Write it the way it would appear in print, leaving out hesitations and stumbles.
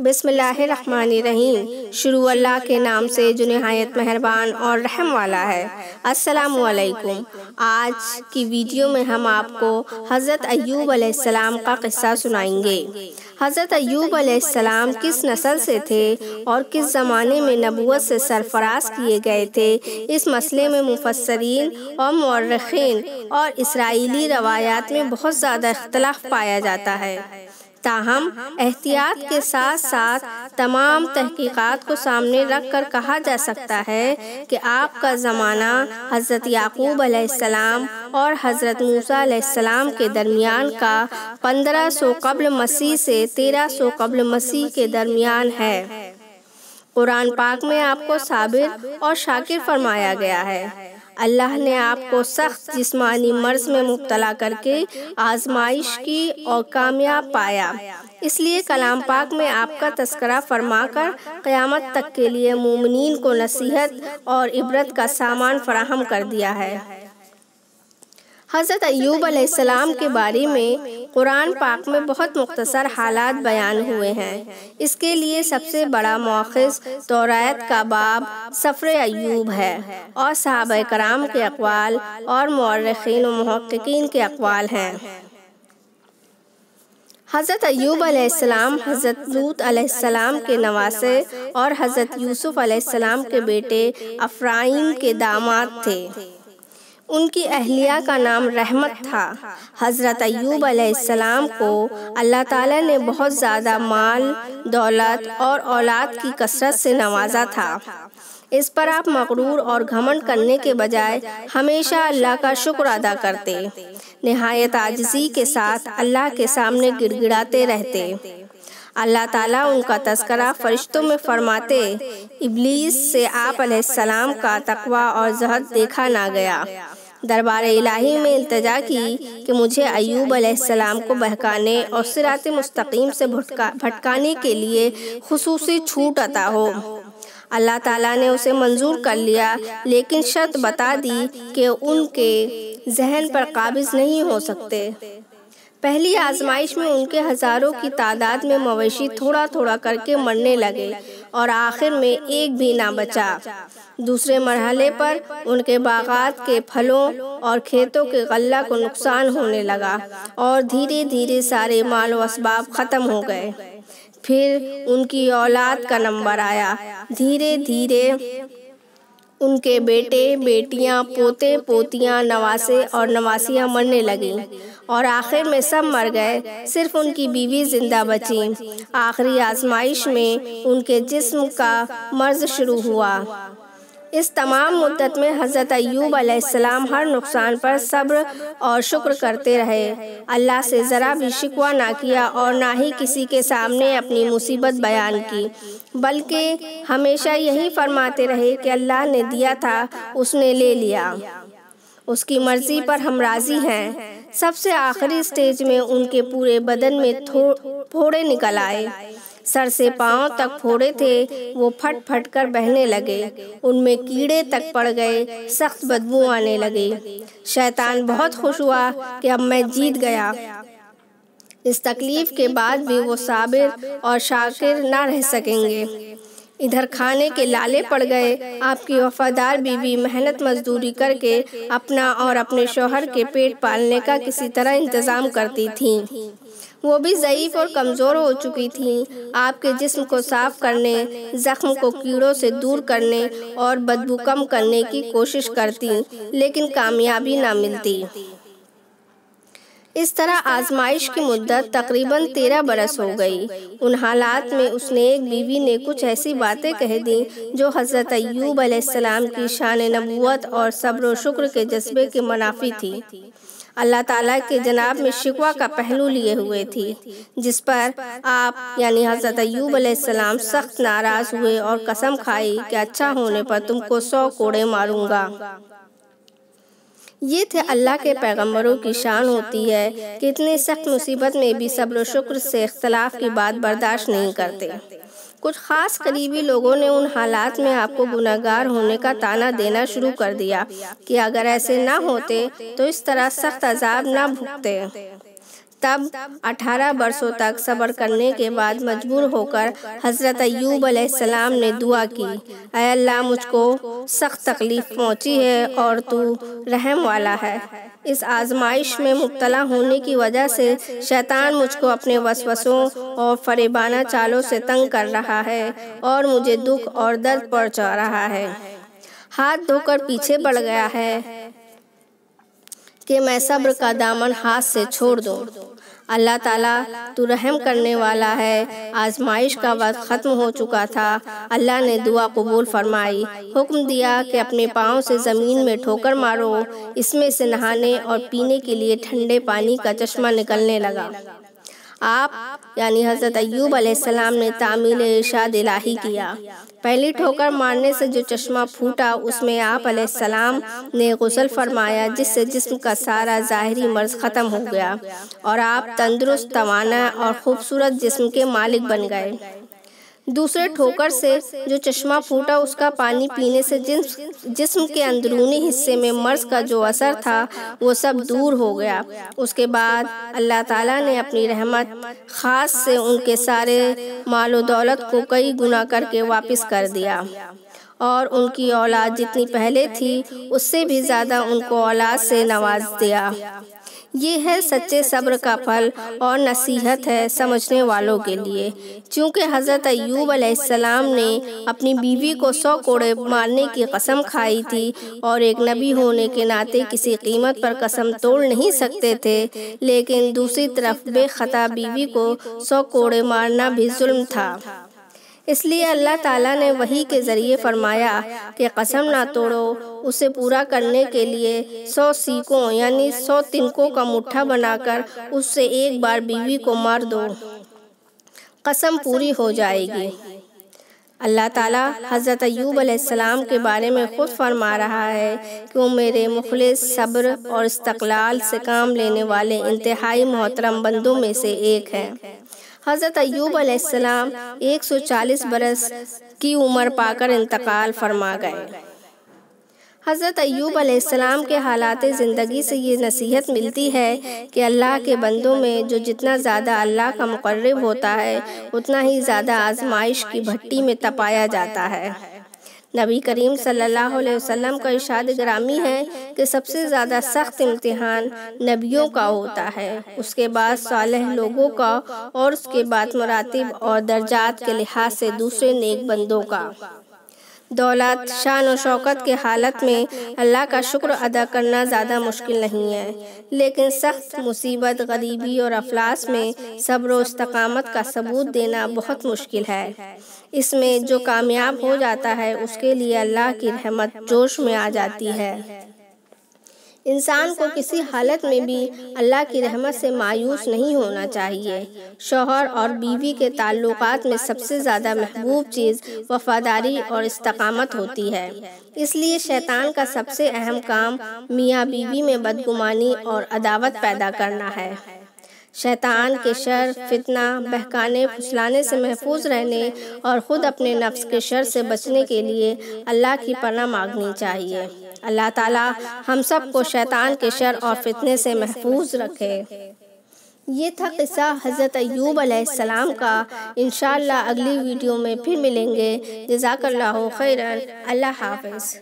بسم اللہ الرحمن الرحیم۔ شروع اللہ کے نام سے جو نہایت مہربان اور رحم والا ہے۔ السلام علیکم۔ آج کی ویڈیو میں ہم آپ کو حضرت ایوب علیہ السلام کا قصہ سنائیں گے۔ حضرت ایوب علیہ السلام کس نسل سے تھے اور کس زمانے میں نبوت سے سرفراز کیے گئے تھے، اس مسئلے میں مفسرین اور مورخین اور اسرائیلی روایات میں بہت زیادہ اختلاف پایا جاتا ہے۔ تاہم احتیاط کے ساتھ ساتھ تمام تحقیقات کو سامنے رکھ کر کہا جا سکتا ہے کہ آپ کا زمانہ حضرت یعقوب علیہ السلام اور حضرت موسیٰ علیہ السلام کے درمیان کا 1500 قبل مسیح سے 1300 قبل مسیح کے درمیان ہے۔ قرآن پاک میں آپ کو صابر اور شاکر فرمایا گیا ہے۔ اللہ نے آپ کو سخت جسمانی مرض میں مبتلا کر کے آزمائش کی اور کامیاب پایا، اس لیے کلام پاک میں آپ کا تذکرہ فرما کر قیامت تک کے لیے مومنین کو نصیحت اور عبرت کا سامان فراہم کر دیا ہے۔ حضرت ایوب علیہ السلام کے بارے میں قرآن پاک میں بہت مختصر حالات بیان ہوئے ہیں۔ اس کے لیے سب سے بڑا مؤخذ توراۃ کا باب سفر ایوب ہے اور صحابہ کرام کے اقوال اور مورخین و محققین کے اقوال ہیں۔ حضرت ایوب علیہ السلام حضرت لوط علیہ السلام کے نواسے اور حضرت یوسف علیہ السلام کے بیٹے افرائیم کے داماد تھے۔ ان کی اہلیہ کا نام رحمت تھا۔ حضرت ایوب علیہ السلام کو اللہ تعالیٰ نے بہت زیادہ مال، دولت اور اولاد کی کثرت سے نوازا تھا۔ اس پر آپ مغرور اور گھمنڈ کرنے کے بجائے ہمیشہ اللہ کا شکر ادا کرتے، نہایت عاجزی کے ساتھ اللہ کے سامنے گڑ گڑاتے رہتے۔ اللہ تعالیٰ ان کا تذکرہ فرشتوں میں فرماتے، ابلیس سے آپ علیہ السلام کا تقویٰ اور زہد دیکھا نہ گیا۔ دربار الہی میں التجا کی کہ مجھے ایوب علیہ السلام کو بہکانے اور صراط مستقیم سے بھٹکانے کے لیے خصوصی چھوٹ عطا ہو۔ اللہ تعالیٰ نے اسے منظور کر لیا، لیکن شرط بتا دی کہ ان کے ذہن پر قابض نہیں ہو سکتے۔ پہلی آزمائش میں ان کے ہزاروں کی تعداد میں مویشی تھوڑا تھوڑا کر کے مرنے لگے اور آخر میں ایک بھی نہ بچا۔ دوسرے مرحلے پر ان کے باغات کے پھلوں اور کھیتوں کے غلہ کو نقصان ہونے لگا اور دھیرے دھیرے سارے مال و اسباب ختم ہو گئے۔ پھر ان کی اولاد کا نمبر آیا، دھیرے دھیرے ان کے بیٹے، بیٹیاں، پوتے، پوتیاں، نواسے اور نواسیاں مرنے لگیں اور آخر میں سب مر گئے، صرف ان کی بیوی زندہ بچی۔ آخری آزمائش میں ان کے جسم کا مرض شروع ہوا۔ اس تمام مدت میں حضرت ایوب علیہ السلام ہر نقصان پر صبر اور شکر کرتے رہے، اللہ سے ذرا بھی شکوہ نہ کیا اور نہ ہی کسی کے سامنے اپنی مصیبت بیان کی، بلکہ ہمیشہ یہی فرماتے رہے کہ اللہ نے دیا تھا، اس نے لے لیا، اس کی مرضی پر ہم راضی ہیں۔ سب سے آخری سٹیج میں ان کے پورے بدن میں پھوڑے نکل آئے، سر سے پاؤں تک پھوڑے تھے، وہ پھٹ پھٹ کر بہنے لگے، ان میں کیڑے تک پڑ گئے، سخت بدبو آنے لگی۔ شیطان بہت خوش ہوا کہ اب میں جیت گیا۔ اس تکلیف کے بعد بھی وہ صابر اور شاکر نہ رہ سکیں گے۔ ادھر کھانے کے لالے پڑ گئے۔ آپ کی وفادار بیوی محنت مزدوری کر کے اپنا اور اپنے شوہر کے پیٹ پالنے کا کسی طرح انتظام کرتی تھیں۔ وہ بھی ضعیف اور کمزور ہو چکی تھیں۔ آپ کے جسم کو صاف کرنے، زخم کو کیڑوں سے دور کرنے اور بدبو کم کرنے کی کوشش کرتی، لیکن کامیابی نہ ملتی۔ اس طرح آزمائش کی مدت تقریباً 13 برس ہو گئی۔ ان حالات میں اس نے ایک بیوی نے کچھ ایسی باتیں کہہ دیں جو حضرت ایوب علیہ السلام کی شان نبوت اور صبر و شکر کے جذبے کے منافی تھی۔ اللہ تعالیٰ کے جناب میں شکوہ کا پہلو لیے ہوئے تھی، جس پر آپ یعنی حضرت ایوب علیہ السلام سخت ناراض ہوئے اور قسم کھائی کہ اچھا ہونے پر تم کو 100 کوڑے ماروں گا۔ یہ تھے اللہ کے پیغمبروں کی شان ہوتی ہے کہ اتنے سخت مصیبت میں بھی صبر و شکر سے اختلاف کی بات برداشت نہیں کرتے۔ کچھ خاص قریبی لوگوں نے ان حالات میں آپ کو گناہگار ہونے کا طعنہ دینا شروع کر دیا کہ اگر ایسے نہ ہوتے تو اس طرح سخت عذاب نہ بھگتے۔ تب 18 برسوں تک صبر کرنے کے بعد مجبور ہو کر حضرت ایوب علیہ السلام نے دعا کی، اے اللہ مجھ کو سخت تکلیف پہنچی ہے اور تو رحم والا ہے۔ اس آزمائش میں مبتلا ہونے کی وجہ سے شیطان مجھ کو اپنے وسوسوں اور فریبانہ چالوں سے تنگ کر رہا ہے اور مجھے دکھ اور درد پہنچا رہا ہے۔ ہاتھ دھو کر پیچھے بڑھ گیا ہے کہ میں صبر کا دامن ہاتھ سے چھوڑ دوں۔ اللہ تعالیٰ تو رحم کرنے والا ہے۔ آزمائش کا وقت ختم ہو چکا تھا۔ اللہ نے دعا قبول فرمائی، حکم دیا کہ اپنے پاؤں سے زمین میں ٹھوکر مارو۔ اس میں سے نہانے اور پینے کے لیے ٹھنڈے پانی کا چشمہ نکلنے لگا۔ آپ یعنی حضرت ایوب علیہ السلام نے تعمیل ارشاد الہی کیا۔ پہلی ٹھوکر مارنے سے جو چشمہ پھوٹا اس میں آپ علیہ السلام نے غسل فرمایا، جس سے جسم کا سارا ظاہری مرض ختم ہو گیا اور آپ تندرست، توانا اور خوبصورت جسم کے مالک بن گئے۔ دوسرے ٹھوکر سے جو چشمہ پھوٹا اس کا پانی پینے سے جسم کے اندرونی حصے میں مرض کا جو اثر تھا وہ سب دور ہو گیا۔ اس کے بعد اللہ تعالیٰ نے اپنی رحمت خاص سے ان کے سارے مال و دولت کو کئی گنا کر کے واپس کر دیا اور ان کی اولاد جتنی پہلے تھی اس سے بھی زیادہ ان کو اولاد سے نواز دیا۔ یہ ہے سچے صبر کا پھل اور نصیحت ہے سمجھنے والوں کے لیے۔ چونکہ حضرت ایوب علیہ السلام نے اپنی بیوی کو 100 کوڑے مارنے کی قسم کھائی تھی اور ایک نبی ہونے کے ناطے کسی قیمت پر قسم توڑ نہیں سکتے تھے، لیکن دوسری طرف بے خطا بیوی کو 100 کوڑے مارنا بھی ظلم تھا۔ اس لیے اللہ تعالیٰ نے وحی کے ذریعے فرمایا کہ قسم نہ توڑو، اسے پورا کرنے کے لیے 100 سیکوں یعنی 100 تنکوں کا مٹھا بنا کر اس سے ایک بار بیوی کو مار دو، قسم پوری ہو جائے گی۔ اللہ تعالیٰ حضرت ایوب علیہ السلام کے بارے میں خود فرما رہا ہے کہ وہ میرے مخلص، صبر اور استقلال سے کام لینے والے انتہائی محترم بندوں میں سے ایک ہیں۔ حضرت ایوب علیہ السلام 140 برس کی عمر پا کر انتقال فرما گئے۔ حضرت ایوب علیہ السلام کے حالات زندگی سے یہ نصیحت ملتی ہے کہ اللہ کے بندوں میں جو جتنا زیادہ اللہ کا مقرب ہوتا ہے اتنا ہی زیادہ آزمائش کی بھٹی میں تپایا جاتا ہے۔ نبی کریم صلی اللہ علیہ وسلم کا ارشاد گرامی ہے کہ سب سے زیادہ سخت امتحان نبیوں کا ہوتا ہے، اس کے بعد صالح لوگوں کا اور اس کے بعد مراتب اور درجات کے لحاظ سے دوسرے نیک بندوں کا۔ دولت، شان و شوکت کے حالت میں اللہ کا شکر ادا کرنا زیادہ مشکل نہیں ہے، لیکن سخت مصیبت، غریبی اور افلاس میں صبر و استقامت کا ثبوت دینا بہت مشکل ہے۔ اس میں جو کامیاب ہو جاتا ہے اس کے لیے اللہ کی رحمت جوش میں آ جاتی ہے۔ انسان کو کسی حالت میں بھی اللہ کی رحمت سے مایوس نہیں ہونا چاہیے۔ شوہر اور بیوی کے تعلقات میں سب سے زیادہ محبوب چیز وفاداری اور استقامت ہوتی ہے۔ اس لیے شیطان کا سب سے اہم کام میاں بیوی میں بدگمانی اور عداوت پیدا کرنا ہے۔ شیطان کے شر، فتنہ، بہکانے، پھسلانے سے محفوظ رہنے اور خود اپنے نفس کے شر سے بچنے کے لیے اللہ کی پناہ مانگنی چاہیے۔ اللہ تعالیٰ ہم سب کو شیطان کے شر اور فتنے سے محفوظ رکھے۔ یہ تھا قصہ حضرت ایوب علیہ السلام کا۔ انشاءاللہ اگلی ویڈیو میں پھر ملیں گے۔ جزاک اللہ خیرا۔ اللہ حافظ۔